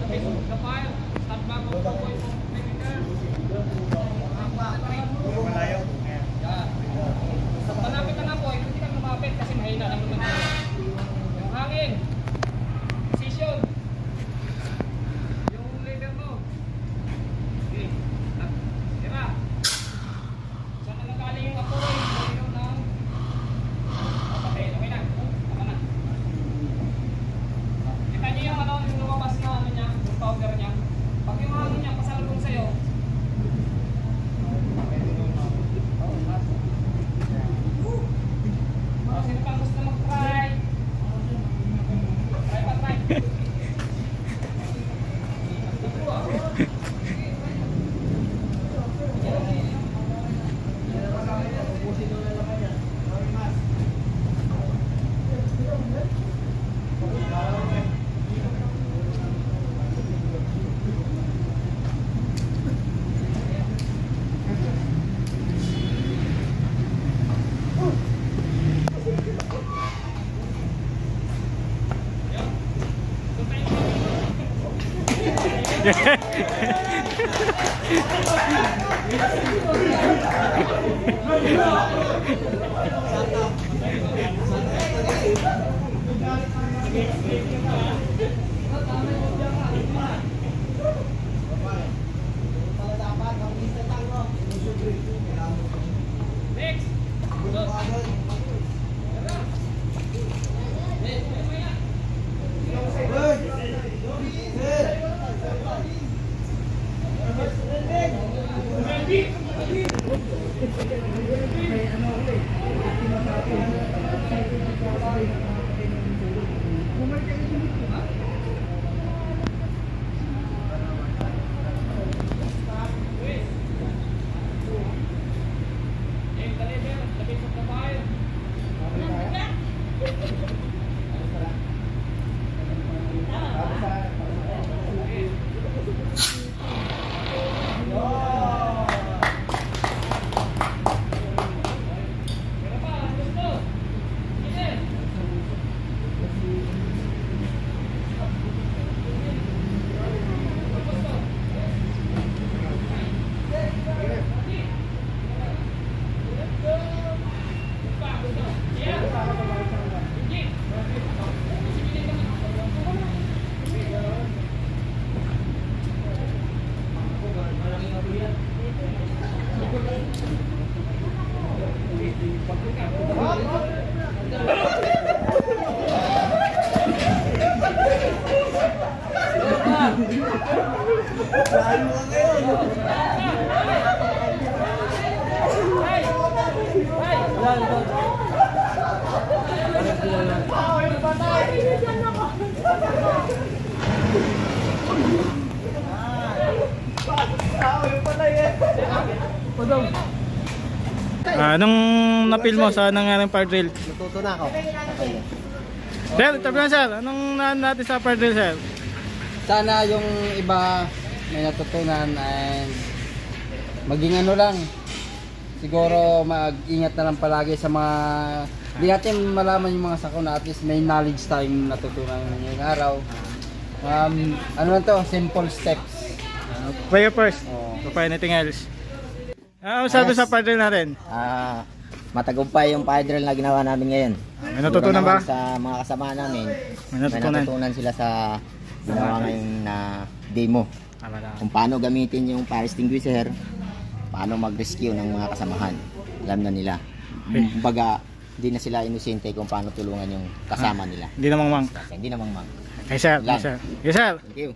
Malapit na nga po, hindi ka lumapit kasi mahina lang naman yung hangin. Position. Yung leader mo. Okay. Tira. Saan na nagaling yung apoy? Mayroon ng okay na. Tama na. Kita niyo yung ano, yung lumabas na ano niya, yung powder niya. Pag yung hangin niya pasalubong sa'yo, sino pang gusto mag-try? Try pa, try. Anong napil mo sa nangyaring fire drill? Natuto na ako. Sir, tabi na sir. Anong naan natin sa fire drill, sir? Sana yung iba may natutunan and maging ano lang. Siguro mag-ingat na lang palagi sa mga hindi natin malaman yung mga sakuna, at least may knowledge tayong natutunan ngayong araw. Ano lang to? Simple steps. Prayer first. Oh. Before anything else. Ano sabi sa fire drill natin? Matagumpay yung fire drill na ginawa namin ngayon. May natutunan ba? Sa mga kasama namin, May natutunan. sila sa ginawa ngayong na demo. Kung paano gamitin yung fire extinguisher, paano mag-rescue ng mga kasamahan. Alam na nila. Kumbaga, hindi na sila inosente kung paano tulungan yung kasama nila. Hindi na mangmang. Hindi na mangmang. Yes sir. Yes sir. Yes sir. Thank you.